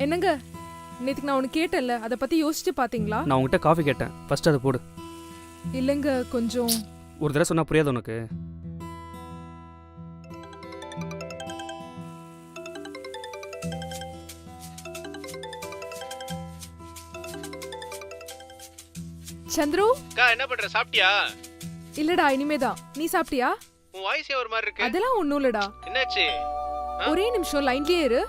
என்னங்க நேத்துக்கு நான் உனக்கு கேட்டேன்ல, அதை பத்தி யோசிச்சு பாத்தீங்களா? நான் உங்ககிட்ட காஃபி கேட்டேன், ஃபர்ஸ்ட் அதை போடு. இல்லைங்க கொஞ்சம். ஒரு தடவை சொன்னா புரியாது உனக்கு? சந்துரு அக்கா என்ன பண்ற? சாப்பிட்டியா? இல்லடா இனிமேதான். நீ சாப்பிட்டியா? உன் வாய்ஸ் ஒரு மாதிரி இருக்கு. அதெல்லாம் ஒண்ணும் இல்லடா. என்னாச்சு? ஒரே நிமிஷம் லைன்லயே இரு.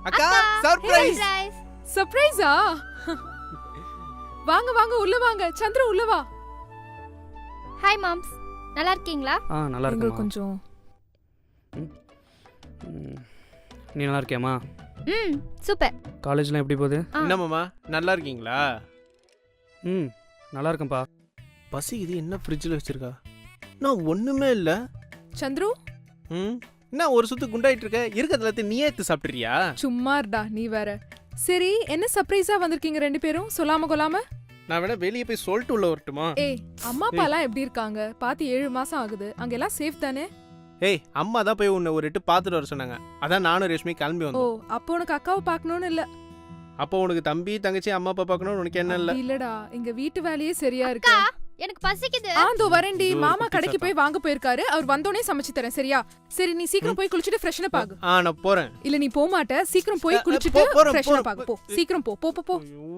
அக்கா சர்ப்ரைஸ். சர்ப்ரைஸா? வாங்க வாங்க உள்ள வாங்க. சந்துரு உள்ள வா. ஹாய் மாம்ஸ், நல்லா இருக்கீங்களா? நல்லா எங்க இருக்கேன். கொஞ்சம். நீ நல்லா இருக்கியாம்மா? சூப்பர். காலேஜ்லாம் எப்படி போகுது? என்ன மாமா நல்லா இருக்கீங்களா? நல்லா இருக்கேன்ப்பா. பசிக்குது. என்ன ஃப்ரிட்ஜில் வச்சிருக்கா? நான் ஒண்ணுமே இல்ல. சந்துரு என்ன ஒரு சுத்து குண்டாயிட்டு இருக்க? இருக்கிறதுல நீயே எடுத்து சாப்பிட்டுறியா? சும்மா இருடா நீ வேற. சரி என்ன சர்ப்ரைஸா வந்திருக்கீங்க ரெண்டு பேரும் சொல்லாம கொள்ளாம? நான் வேணா வெளியே போய் சொல்லிட்டு உள்ள வரட்டுமா? ஏய் அம்மா அப்பா எல்லாம் எப்படி இருக்காங்க? பாத்து 7 மாசம் ஆகுது. அங்க எல்லாம் சேஃப் தானே? ஏய் அம்மா தான் போய் உன்னை ஒரு எட்டு பார்த்துட்டு வர சொன்னாங்க. அதான் நானும் ரேஷ்மி கிளம்பி ஓ வந்தோம். அப்போ உனக்கு அக்காவை பார்க்கணும்னு இல்ல? அப்போ உனக்கு தம்பி தங்கச்சி அம்மா அப்பா பார்க்கணும்னு உனக்கு என்ன இல்ல? அப்படி இல்லடா, இங்க வீட்டு வேலையே சரியா இருக்கு. எனக்கு பசிக்குது. ஆந்தோ வரேன்டி. இதோ மாமா குட்டி கடைக்கு சாத்தா. போய் வாங்க போயிருக்காரு. அவர் வந்தோனே சமைச்சு தரேன் சரியா? சரி நீ சீக்கிரம் போய் குளிச்சிட்டு ஃப்ரெஷ்னா பாகு. நான் போறேன். இல்ல நீ போக மாட்ட. சீக்கிரம் போய் குளிச்சிட்டு போறேன், ஃப்ரெஷ்னா போறேன். பாகு. போ சீக்கிரம் போ போ போ போ. ஐயோ.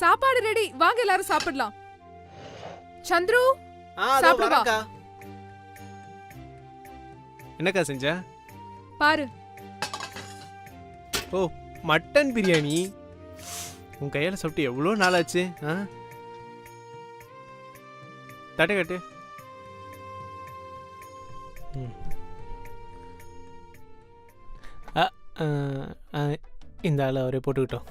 சாப்பாடு ரெடி. வாங்க எல்லாரும் சாப்பிடலாம். சந்துரு அதோ சாப்பிடு வா. வரேன்க்கா. என்னக்கா செஞ்ச? பாரு. ஓ மட்டன் பிரியாணி. உன் கையால சாப்பிட்டு எவ்வளோ நாள் ஆச்சு? தட்டை கட்டு. இந்த ஆளை அவரே போட்டுக்கிட்டோம்.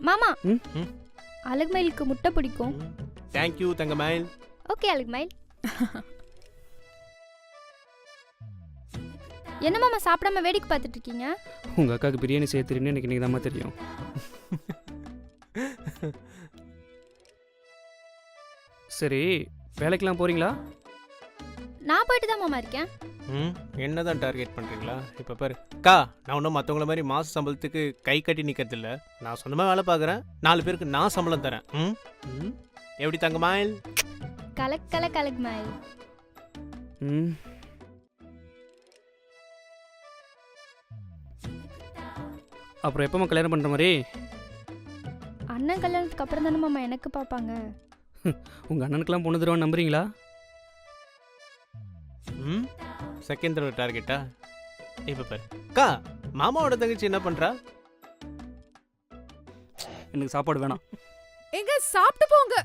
மாமா, ம்? அழகுமயிலுக்கு முட்டை பிடிக்கும். தேங்க்யூ தங்கமயில். ஓகே அழகுமயில். என்ன மாமா சாப்பிடாம வேடிக்கை பார்த்துட்டு இருக்கீங்க? உங்கள் அக்காவுக்கு பிரியாணி செய்ய தெரியும்னு எனக்கு இன்னைக்கு தான் தெரியும். சரி வேலைக்கெல்லாம் போகிறீங்களா? நான் போயிட்டு தான் மாமா இருக்கேன். என்னதான் டார்கெட் பண்ணுறீங்களா? இப்போ பாரு அக்கா, நான் ஒன்றும் மற்றவங்கள மாதிரி மாத சம்பளத்துக்கு கை கட்டி நிற்கிறது இல்லை. நான் சொந்தமாக வேலை பார்க்குறேன். 4 பேருக்கு நான் சம்பளம் தரேன். எப்படி தங்கமயில்? கலக்கல கலகுமயில். ம். அப்புறம் எப்போம்மா கல்யாணம் பண்ணுற மாதிரி? அண்ணன் கல்யாணத்துக்கு அப்புறம் தானே மாமா எனக்கு பார்ப்பாங்க. உங்கள் அண்ணனுக்கெல்லாம் பொண்ணு தருவான்னு நம்புறீங்களா? செகண்ட் தடவை டார்கெட்டா? இப்போ பாரு அக்கா, மாமாவோட தங்கச்சி என்ன பண்ணுறா? எனக்கு சாப்பாடு வேணாம். எங்க சாப்பிட்டு போங்க.